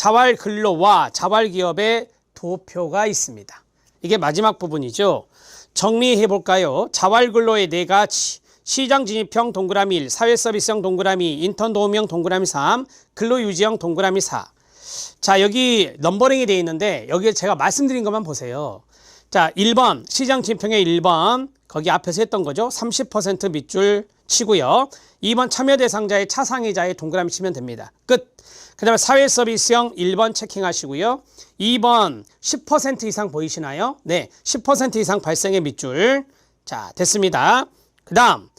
자활근로와 자활기업의 도표가 있습니다. 이게 마지막 부분이죠. 정리해 볼까요? 자활근로의 4가지, 시장진입형 동그라미 1, 사회서비스형 동그라미 2, 인턴도움형 동그라미 3, 근로유지형 동그라미 4. 자, 여기 넘버링이 되어 있는데 여기에 제가 말씀드린 것만 보세요. 자, 1번 시장진입형의 1번 거기 앞에서 했던 거죠. 30% 밑줄 치고요. 2번 참여 대상자의 차상위자의 동그라미 치면 됩니다. 끝. 그 다음에 사회서비스형 1번 체킹하시고요. 2번 10% 이상 보이시나요? 네, 10% 이상 발생의 밑줄. 자, 됐습니다. 그 다음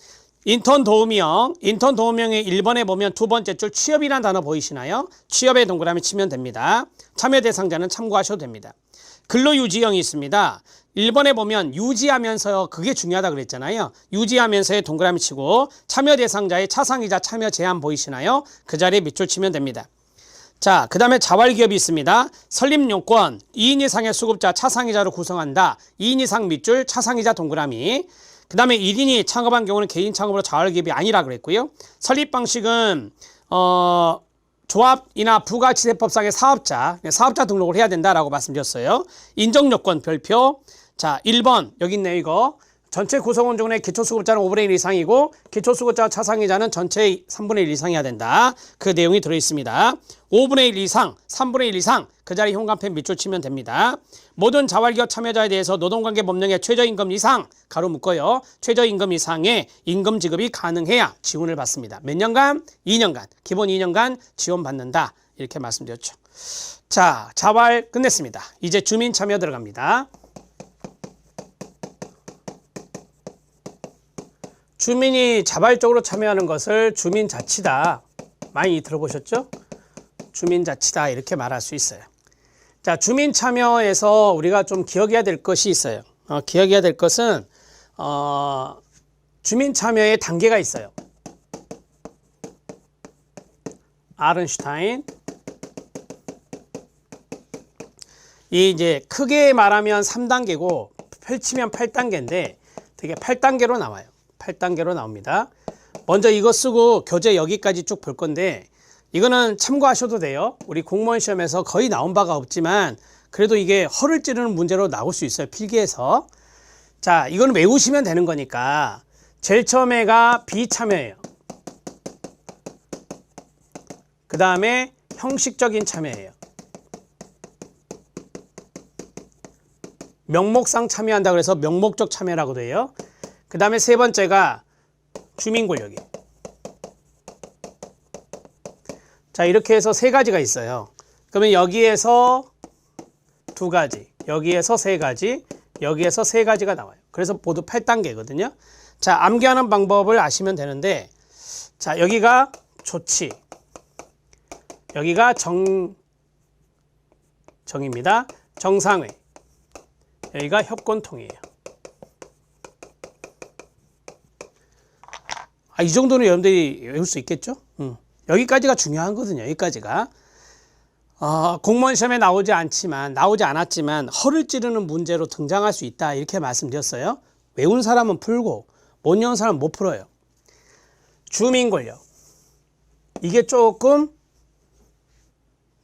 인턴도움형, 인턴도움형의 1번에 보면 두 번째 줄 취업이라는 단어 보이시나요? 취업의 동그라미 치면 됩니다. 참여 대상자는 참고하셔도 됩니다. 근로유지형이 있습니다. 1번에 보면 유지하면서요. 그게 중요하다 그랬잖아요. 유지하면서의 동그라미 치고 참여 대상자의 차상이자 참여 제한 보이시나요? 그 자리에 밑줄 치면 됩니다. 자, 그 다음에 자활기업이 있습니다. 설립요건 2인 이상의 수급자 차상이자로 구성한다. 2인 이상 밑줄 차상이자 동그라미. 그 다음에 1인이 창업한 경우는 개인 창업으로 자활기업이 아니라 그랬고요. 설립 방식은 조합이나 부가치세법상의 사업자 등록을 해야 된다라고 말씀드렸어요. 인정요건 별표. 자, 1번 여기 있네요. 이거 전체 구성원 중에 기초수급자는 5분의 1 이상이고 기초수급자 차상이자는 전체의 3분의 1 이상이어야 된다. 그 내용이 들어있습니다. 5분의 1 이상, 3분의 1 이상 그 자리 현관펜 밑줄 치면 됩니다. 모든 자활기업 참여자에 대해서 노동관계법령의 최저임금 이상 가로 묶어요. 최저임금 이상의 임금 지급이 가능해야 지원을 받습니다. 몇 년간? 2년간. 기본 2년간 지원받는다. 이렇게 말씀드렸죠. 자, 자활 끝냈습니다. 이제 주민 참여 들어갑니다. 주민이 자발적으로 참여하는 것을 주민자치다. 많이 들어보셨죠? 주민자치다 이렇게 말할 수 있어요. 자, 주민 참여에서 우리가 좀 기억해야 될 것이 있어요. 기억해야 될 것은 주민 참여의 단계가 있어요. 아른슈타인. 이 이제 크게 말하면 3단계고 펼치면 8단계인데 되게 8단계로 나와요. 8단계로 나옵니다. 먼저 이거 쓰고 교재 여기까지 쭉 볼 건데 이거는 참고하셔도 돼요. 우리 공무원 시험에서 거의 나온 바가 없지만 그래도 이게 허를 찌르는 문제로 나올 수 있어요. 필기에서. 자, 이거는 외우시면 되는 거니까 제일 처음에가 비참여예요. 그 다음에 형식적인 참여예요. 명목상 참여한다 그래서 명목적 참여라고 돼요. 그 다음에 세 번째가 주민권력이에요. 자, 이렇게 해서 세 가지가 있어요. 그러면 여기에서 두 가지, 여기에서 세 가지, 여기에서 세 가지가 나와요. 그래서 모두 8단계거든요. 자, 암기하는 방법을 아시면 되는데, 자, 여기가 조치, 여기가 정입니다. 정상회, 여기가 협권통이에요. 이 정도는 여러분들이 외울 수 있겠죠? 여기까지가 중요한 거거든요. 여기까지가. 공무원 시험에 나오지 않았지만 허를 찌르는 문제로 등장할 수 있다. 이렇게 말씀드렸어요. 외운 사람은 풀고 못 외운 사람은 못 풀어요. 주민 권력. 이게 조금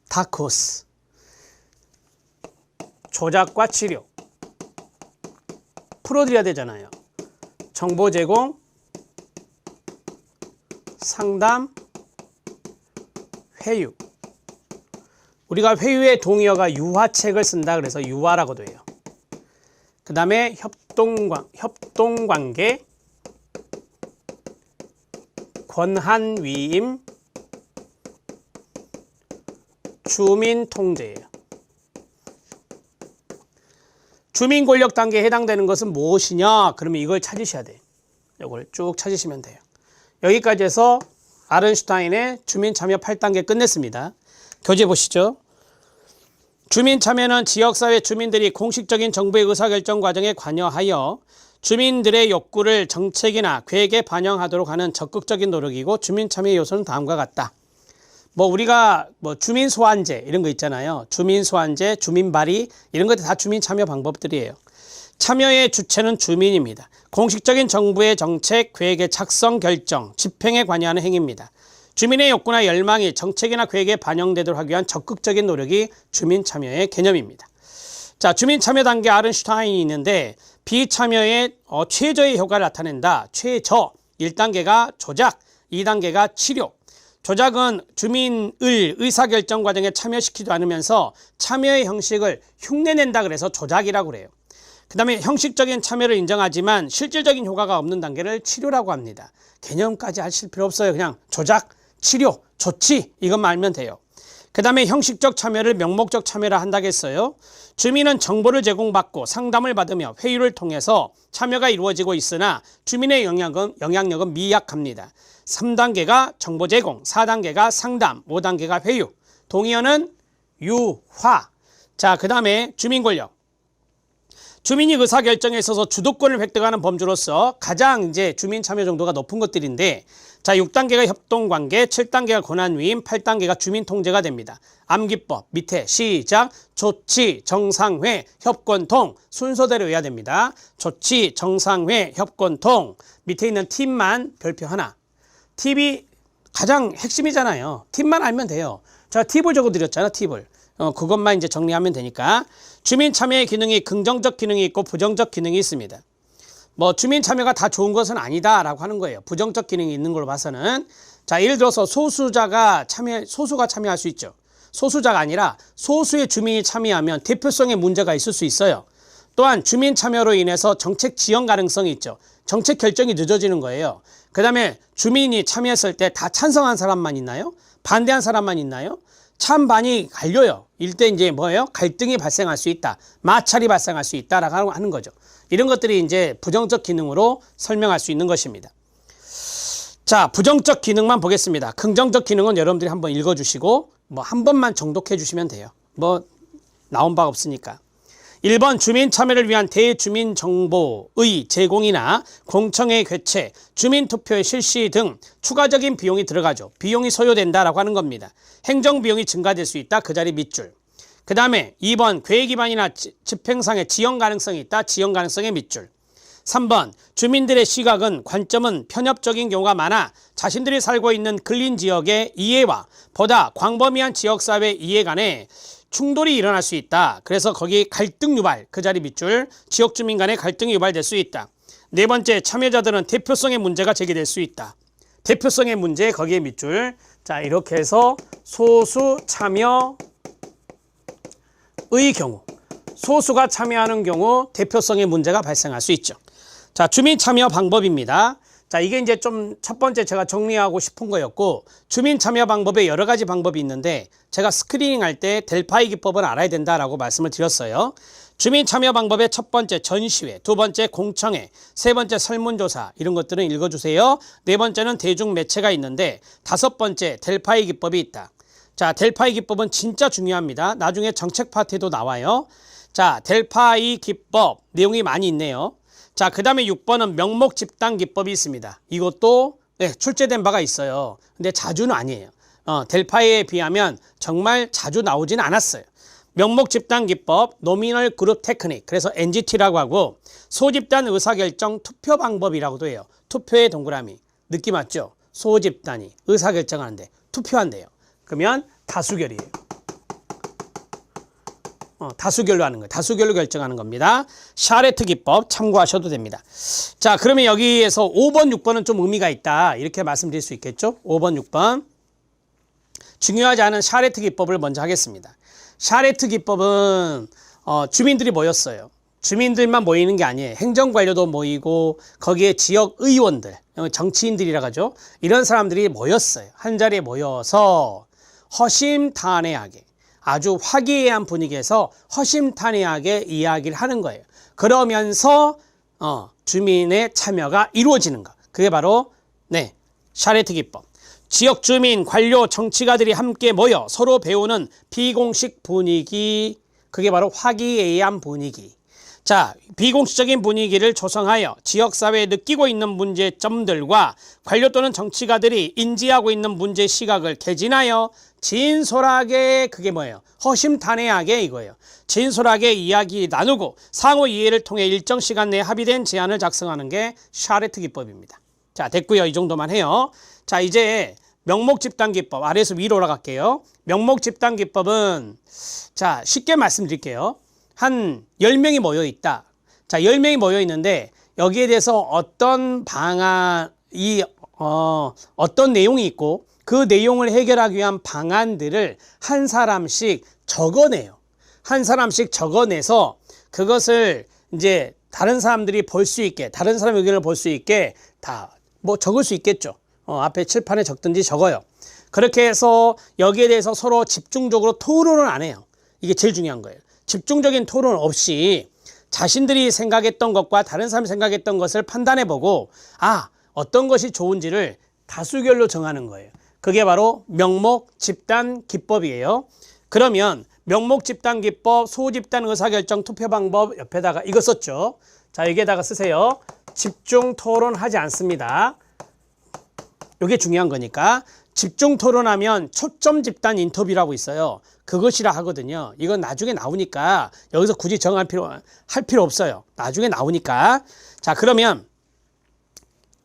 다크호스. 조작과 치료. 풀어드려야 되잖아요. 정보 제공, 상담, 회유. 우리가 회유의 동의어가 유화책을 쓴다 그래서 유화라고도 해요. 그 다음에 협동관계, 권한위임, 주민통제예요. 주민권력 단계에 해당되는 것은 무엇이냐? 그러면 이걸 찾으셔야 돼요. 이걸 쭉 찾으시면 돼요. 여기까지 해서 아른슈타인의 주민참여 8단계 끝냈습니다. 교재 보시죠. 주민참여는 지역사회 주민들이 공식적인 정부의 의사결정 과정에 관여하여 주민들의 욕구를 정책이나 계획에 반영하도록 하는 적극적인 노력이고 주민참여 요소는 다음과 같다. 우리가 주민소환제 이런 거 있잖아요. 주민소환제, 주민발의 이런 것들 다 주민참여 방법들이에요. 참여의 주체는 주민입니다. 공식적인 정부의 정책, 계획의 작성, 결정, 집행에 관여하는 행위입니다. 주민의 욕구나 열망이 정책이나 계획에 반영되도록 하기 위한 적극적인 노력이 주민 참여의 개념입니다. 자, 주민 참여 단계 아른슈타인이 있는데 비참여의 최저의 효과를 나타낸다. 최저. 1단계가 조작, 2단계가 치료. 조작은 주민을 의사결정 과정에 참여시키지 않으면서 참여의 형식을 흉내낸다 그래서 조작이라고 그래요. 그 다음에 형식적인 참여를 인정하지만 실질적인 효과가 없는 단계를 치료라고 합니다. 개념까지 하실 필요 없어요. 그냥 조작, 치료, 조치 이것만 알면 돼요. 그 다음에 형식적 참여를 명목적 참여라 한다겠어요. 주민은 정보를 제공받고 상담을 받으며 회의를 통해서 참여가 이루어지고 있으나 주민의 영향력은 미약합니다. 3단계가 정보 제공, 4단계가 상담, 5단계가 회유. 동의어는 유화. 자, 그 다음에 주민 권력. 주민이 의사결정에 있어서 주도권을 획득하는 범주로서 가장 이제 주민 참여 정도가 높은 것들인데, 자, 6단계가 협동관계, 7단계가 권한위임, 8단계가 주민통제가 됩니다. 암기법 밑에 시작, 조치, 정상회, 협권통 순서대로 해야 됩니다. 조치, 정상회, 협권통 밑에 있는 팁만 별표 하나. 팁이 가장 핵심이잖아요. 팁만 알면 돼요. 제가 팁을 적어드렸잖아, 팁을. 그것만 이제 정리하면 되니까. 주민 참여의 기능이 긍정적 기능이 있고 부정적 기능이 있습니다. 뭐 주민 참여가 다 좋은 것은 아니다라고 하는 거예요. 부정적 기능이 있는 걸로 봐서는. 자, 예를 들어서 소수가 참여할 수 있죠. 소수자가 아니라 소수의 주민이 참여하면 대표성에 문제가 있을 수 있어요. 또한 주민 참여로 인해서 정책 지연 가능성이 있죠. 정책 결정이 늦어지는 거예요. 그 다음에 주민이 참여했을 때 다 찬성한 사람만 있나요? 반대한 사람만 있나요? 찬반이 갈려요. 이때 이제 뭐예요? 갈등이 발생할 수 있다. 마찰이 발생할 수 있다라고 하는 거죠. 이런 것들이 이제 부정적 기능으로 설명할 수 있는 것입니다. 자, 부정적 기능만 보겠습니다. 긍정적 기능은 여러분들이 한번 읽어주시고 뭐 한 번만 정독해 주시면 돼요. 뭐 나온 바 없으니까. 1번 주민 참여를 위한 대주민 정보의 제공이나 공청회 개최, 주민투표의 실시 등 추가적인 비용이 들어가죠. 비용이 소요된다라고 하는 겁니다. 행정비용이 증가될 수 있다. 그 자리 밑줄. 그 다음에 2번 계획 위반이나 집행상의 지연 가능성이 있다. 지연 가능성의 밑줄. 3번 주민들의 시각은 관점은 편협적인 경우가 많아 자신들이 살고 있는 근린 지역의 이해와 보다 광범위한 지역사회 이해 간에 충돌이 일어날 수 있다. 그래서 거기 갈등 유발, 그 자리 밑줄, 지역 주민 간의 갈등이 유발될 수 있다. 4번째, 참여자들은 대표성의 문제가 제기될 수 있다. 대표성의 문제, 거기에 밑줄. 자, 이렇게 해서 소수 참여의 경우, 소수가 참여하는 경우 대표성의 문제가 발생할 수 있죠. 자, 주민 참여 방법입니다. 자, 이게 이제 좀 첫 번째 제가 정리하고 싶은 거였고, 주민 참여 방법에 여러 가지 방법이 있는데 제가 스크리닝 할 때 델파이 기법을 알아야 된다라고 말씀을 드렸어요. 주민 참여 방법의 첫 번째 전시회, 두 번째 공청회, 세 번째 설문조사 이런 것들은 읽어주세요. 네 번째는 대중매체가 있는데 다섯 번째 델파이 기법이 있다. 자, 델파이 기법은 진짜 중요합니다. 나중에 정책 파트에도 나와요. 자, 델파이 기법 내용이 많이 있네요. 자, 그 다음에 6번은 명목 집단 기법이 있습니다. 이것도 출제된 바가 있어요. 근데 자주는 아니에요. 델파이에 비하면 정말 자주 나오진 않았어요. 명목 집단 기법, 노미널 그룹 테크닉, 그래서 NGT라고 하고, 소집단 의사결정 투표 방법이라고도 해요. 투표의 동그라미. 느낌 왔죠? 소집단이 의사결정하는데 투표한대요. 그러면 다수결이에요. 다수결로 하는 거예요. 다수결로 결정하는 겁니다. 샤레트 기법 참고하셔도 됩니다. 자, 그러면 여기에서 5번, 6번은 좀 의미가 있다. 이렇게 말씀드릴 수 있겠죠? 5번, 6번. 중요하지 않은 샤레트 기법을 먼저 하겠습니다. 샤레트 기법은 주민들이 모였어요. 주민들만 모이는 게 아니에요. 행정관료도 모이고 거기에 지역 의원들, 정치인들이라고 하죠. 이런 사람들이 모였어요. 한 자리에 모여서 허심탄회하게 아주 화기애애한 분위기에서 허심탄회하게 이야기를 하는 거예요. 그러면서 주민의 참여가 이루어지는 것. 그게 바로 샤레트 기법. 지역 주민, 관료, 정치가들이 함께 모여 서로 배우는 비공식 분위기. 그게 바로 화기애애한 분위기. 자, 비공식적인 분위기를 조성하여 지역사회에 느끼고 있는 문제점들과 관료 또는 정치가들이 인지하고 있는 문제 시각을 개진하여 진솔하게, 그게 뭐예요? 허심탄회하게 이거예요. 진솔하게 이야기 나누고 상호 이해를 통해 일정 시간 내에 합의된 제안을 작성하는 게 샤레트 기법입니다. 자, 됐고요. 이 정도만 해요. 자, 이제 명목 집단 기법 아래에서 위로 올라갈게요. 명목 집단 기법은 자, 쉽게 말씀드릴게요. 한 10명이 모여 있다. 자, 10명이 모여 있는데 여기에 대해서 어떤 방안이 어떤 내용이 있고 그 내용을 해결하기 위한 방안들을 한 사람씩 적어내요. 한 사람씩 적어내서 그것을 이제 다른 사람들이 볼 수 있게, 다른 사람의 의견을 볼 수 있게 다 뭐 적을 수 있겠죠. 앞에 칠판에 적든지 적어요. 그렇게 해서 여기에 대해서 서로 집중적으로 토론을 안 해요. 이게 제일 중요한 거예요. 집중적인 토론 없이 자신들이 생각했던 것과 다른 사람이 생각했던 것을 판단해보고 어떤 것이 좋은지를 다수결로 정하는 거예요. 그게 바로 명목 집단 기법이에요. 그러면 명목 집단 기법, 소집단 의사결정 투표 방법 옆에다가 이거 썼죠. 자, 여기에다가 쓰세요. 집중 토론하지 않습니다. 이게 중요한 거니까. 집중 토론하면 초점 집단 인터뷰라고 있어요. 그것이라 하거든요. 이건 나중에 나오니까 여기서 굳이 정할 필요 없어요. 나중에 나오니까. 자, 그러면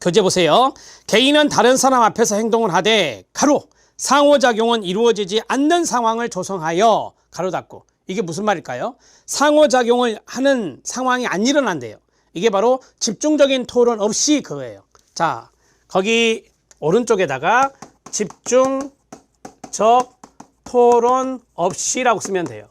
교재 보세요. 개인은 다른 사람 앞에서 행동을 하되 가로 상호작용은 이루어지지 않는 상황을 조성하여 가로 닫고. 이게 무슨 말일까요? 상호작용을 하는 상황이 안 일어난대요. 이게 바로 집중적인 토론 없이 그거예요. 자, 거기 오른쪽에다가 집중적 토론 없이라고 쓰면 돼요.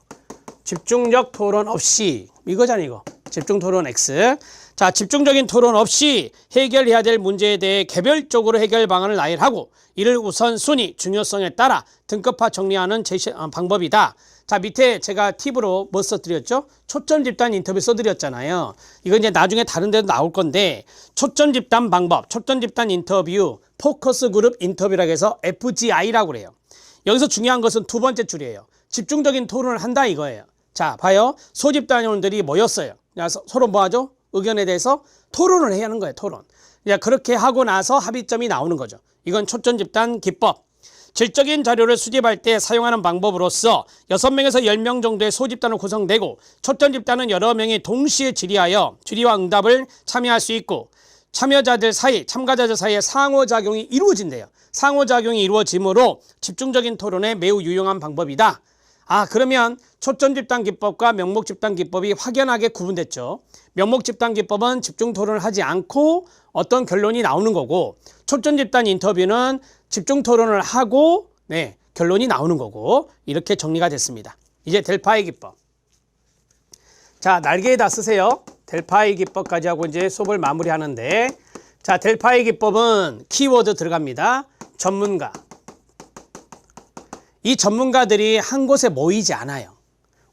집중적 토론 없이 이거잖아요. 이거 집중 토론 X. 자, 집중적인 토론 없이 해결해야 될 문제에 대해 개별적으로 해결 방안을 나열하고 이를 우선순위, 중요성에 따라 등급화 정리하는 방법이다. 자, 밑에 제가 팁으로 뭐 써드렸죠? 초점 집단 인터뷰 써드렸잖아요. 이거 이제 나중에 다른 데도 나올 건데 초점 집단 방법, 초점 집단 인터뷰, 포커스 그룹 인터뷰라고 해서 FGI라고 그래요. 여기서 중요한 것은 두 번째 줄이에요. 집중적인 토론을 한다 이거예요. 자, 봐요. 소집단 회원들이 모였어요. 서로 뭐 하죠? 의견에 대해서 토론을 해야 하는 거예요. 토론. 그렇게 하고 나서 합의점이 나오는 거죠. 이건 초점 집단 기법. 질적인 자료를 수집할 때 사용하는 방법으로서 6명에서 10명 정도의 소집단을 구성되고 초점 집단은 여러 명이 동시에 질의와 응답을 참여할 수 있고 참가자들 사이에 상호작용이 이루어진대요. 상호작용이 이루어지므로 집중적인 토론에 매우 유용한 방법이다. 그러면 초점 집단 기법과 명목 집단 기법이 확연하게 구분됐죠. 명목 집단 기법은 집중 토론을 하지 않고 어떤 결론이 나오는 거고 초점 집단 인터뷰는 집중 토론을 하고 결론이 나오는 거고 이렇게 정리가 됐습니다. 이제 델파이 기법. 자, 날개에다 쓰세요. 델파이 기법까지 하고 이제 수업을 마무리하는데 자, 델파이 기법은 키워드 들어갑니다. 전문가. 이 전문가들이 한 곳에 모이지 않아요.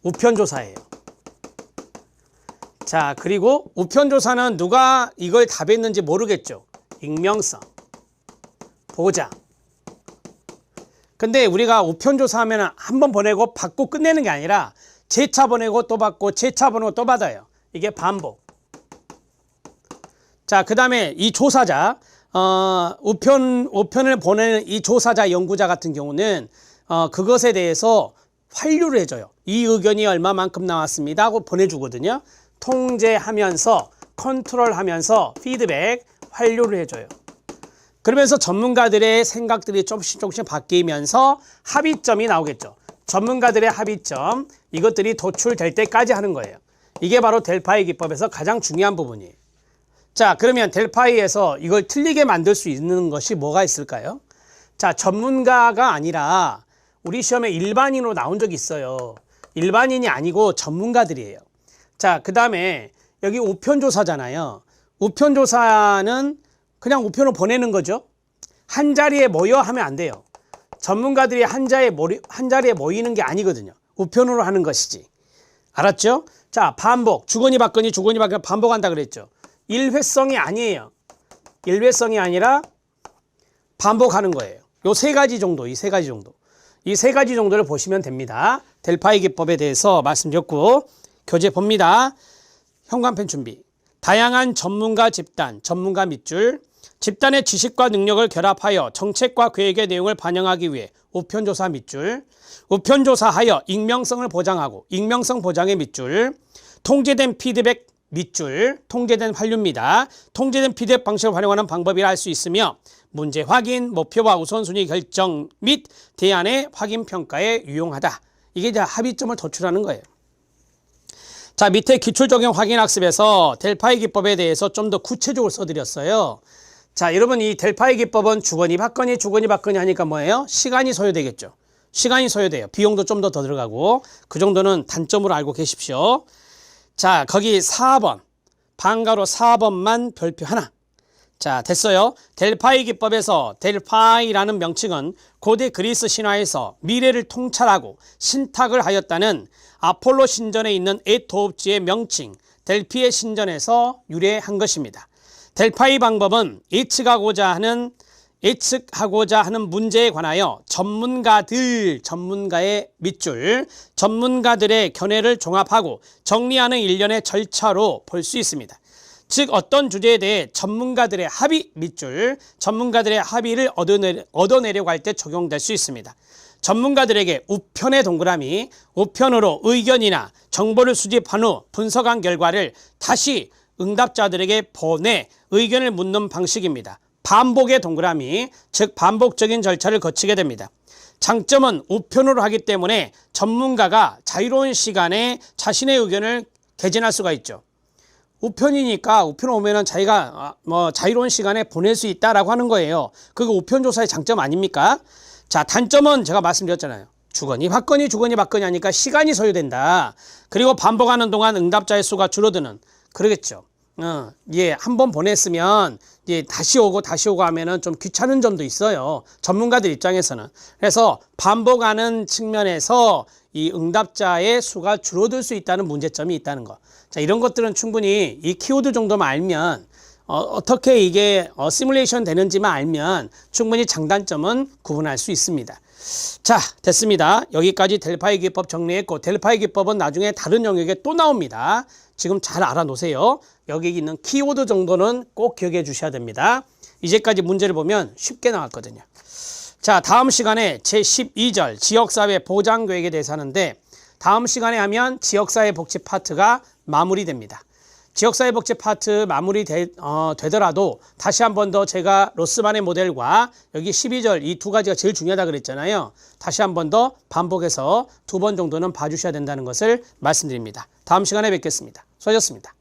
우편조사예요. 자, 그리고 우편조사는 누가 이걸 답했는지 모르겠죠. 익명성, 보장. 근데 우리가 우편조사하면 한 번 보내고 받고 끝내는 게 아니라 재차 보내고 또 받고 재차 보내고 또 받아요. 이게 반복. 자, 그 다음에 이 조사자, 우편을 보내는 이 조사자, 연구자 같은 경우는 그것에 대해서 환류를 해줘요. 이 의견이 얼마만큼 나왔습니다 하고 보내주거든요. 통제하면서 컨트롤하면서 피드백, 환류를 해줘요. 그러면서 전문가들의 생각들이 조금씩 바뀌면서 합의점이 나오겠죠. 전문가들의 합의점, 이것들이 도출될 때까지 하는 거예요. 이게 바로 델파이 기법에서 가장 중요한 부분이에요. 자, 그러면 델파이에서 이걸 틀리게 만들 수 있는 것이 뭐가 있을까요? 자, 전문가가 아니라 우리 시험에 일반인으로 나온 적이 있어요. 일반인이 아니고 전문가들이에요. 자, 그 다음에 여기 우편조사잖아요. 우편조사는 그냥 우편을 보내는 거죠. 한 자리에 모여 하면 안 돼요. 전문가들이 한 자리에 모이는 게 아니거든요. 우편으로 하는 것이지. 알았죠? 자, 반복. 주거니 받거니 반복한다 그랬죠. 일회성이 아니에요. 일회성이 아니라 반복하는 거예요. 요 세 가지 정도, 이 세 가지 정도. 이 세 가지 정도를 보시면 됩니다. 델파이 기법에 대해서 말씀드렸고, 교재 봅니다. 현관펜 준비. 다양한 전문가 집단, 전문가 밑줄. 집단의 지식과 능력을 결합하여 정책과 계획의 내용을 반영하기 위해 우편조사 밑줄. 우편조사하여 익명성을 보장하고 익명성 보장의 밑줄. 통제된 피드백 밑줄. 통제된 환류입니다. 통제된 피드백 방식을 활용하는 방법이라 할 수 있으며 문제 확인, 목표와 우선순위 결정 및 대안의 확인 평가에 유용하다. 이게 이제 합의점을 도출하는 거예요. 자, 밑에 기출적용 확인학습에서 델파이 기법에 대해서 좀 더 구체적으로 써드렸어요. 자, 여러분 이 델파이 기법은 주거니 받거니 하니까 뭐예요? 시간이 소요되겠죠. 시간이 소요돼요. 비용도 좀 더 들어가고 그 정도는 단점으로 알고 계십시오. 자, 거기 4번 방가로 4번만 별표 하나. 자, 됐어요. 델파이 기법에서 델파이라는 명칭은 고대 그리스 신화에서 미래를 통찰하고 신탁을 하였다는 아폴로 신전에 있는 애토읍지의 명칭 델피의 신전에서 유래한 것입니다. 델파이 방법은 예측하고자 하는 문제에 관하여 전문가의 밑줄, 전문가들의 견해를 종합하고 정리하는 일련의 절차로 볼 수 있습니다. 즉 어떤 주제에 대해 전문가들의 합의 밑줄, 전문가들의 합의를 얻어내려고 할 때 적용될 수 있습니다. 전문가들에게 우편의 동그라미, 우편으로 의견이나 정보를 수집한 후 분석한 결과를 다시 응답자들에게 보내 의견을 묻는 방식입니다. 반복의 동그라미, 즉 반복적인 절차를 거치게 됩니다. 장점은 우편으로 하기 때문에 전문가가 자유로운 시간에 자신의 의견을 개진할 수가 있죠. 우편이니까 우편 오면은 자기가 자유로운 시간에 보낼 수 있다라고 하는 거예요. 그게 우편 조사의 장점 아닙니까? 자, 단점은 제가 말씀드렸잖아요. 주거니 받거니 하니까 시간이 소요된다. 그리고 반복하는 동안 응답자의 수가 줄어드는. 그러겠죠. 한 번 보냈으면 다시 오고 하면은 좀 귀찮은 점도 있어요. 전문가들 입장에서는. 그래서 반복하는 측면에서 이 응답자의 수가 줄어들 수 있다는 문제점이 있다는 거. 자, 이런 것들은 충분히 이 키워드 정도만 알면 어떻게 이게 시뮬레이션 되는지만 알면 충분히 장단점은 구분할 수 있습니다. 자, 됐습니다. 여기까지 델파이 기법 정리했고 델파이 기법은 나중에 다른 영역에 또 나옵니다. 지금 잘 알아놓으세요. 여기 있는 키워드 정도는 꼭 기억해 주셔야 됩니다. 이제까지 문제를 보면 쉽게 나왔거든요. 자, 다음 시간에 제12절 지역사회 보장계획에 대해서 하는데 다음 시간에 하면 지역사회 복지 파트가 마무리됩니다. 지역사회 복지 파트 마무리 되더라도 다시 한 번 더 제가 로스만의 모델과 여기 12절 이 두 가지가 제일 중요하다 그랬잖아요. 다시 한 번 더 반복해서 2번 정도는 봐주셔야 된다는 것을 말씀드립니다. 다음 시간에 뵙겠습니다. 수고하셨습니다.